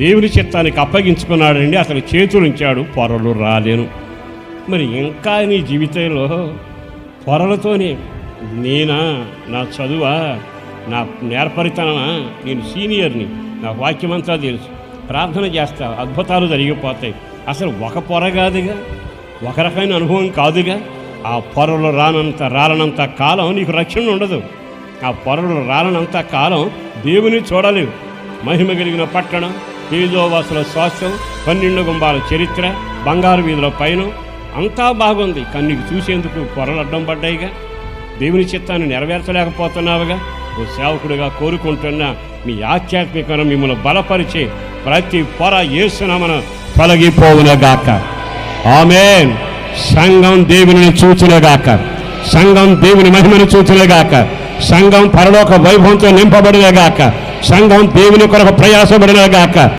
దేవుని చిత్తానికి అప్పగించుకున్నాడండి. అసలు చేతులుంచాడు, పొరలు రాలేను. మరి ఇంకా నీ జీవితంలో పొరలతోనే నేనా, నా చదువా, నా నేర్పరితనమా, నేను సీనియర్ని, నా వాక్యమంతా తెలుసు, ప్రార్థన చేస్తా, అద్భుతాలు జరిగిపోతాయి. అసలు ఒక పొర కాదుగా, ఒక రకమైన అనుభవం కాదుగా. ఆ పొరలు రాలనంత కాలం నీకు రక్షణ ఉండదు. ఆ పొరలు రాలనంత కాలం దేవుని చూడలేవు. మహిమ కలిగిన పట్టణం, తేజోవాసుల స్వాస్థ్యం, 12 గుంబాల చరిత్ర, బంగారు వీధుల పైన అంతా బాగుంది. కన్నుకి చూసేందుకు పొరలు అడ్డం పడ్డాయిగా. దేవుని చిత్తాన్ని నెరవేర్చలేకపోతున్నావుగా. ఓ సేవకుడిగా కోరుకుంటున్న మీ ఆధ్యాత్మికను మిమ్మల్ని బలపరిచే ప్రతి పొర యేసునామమున తొలగిపోవునగాక. ఆమేన్. సంఘం దేవుని చూచునగాక, సంఘం దేవుని మహిమను చూచునగాక, సంఘం పరలోక వైభవంతో నింపబడినగాక, సంఘం దేవుని కొరకు ప్రయాసపడినగాక.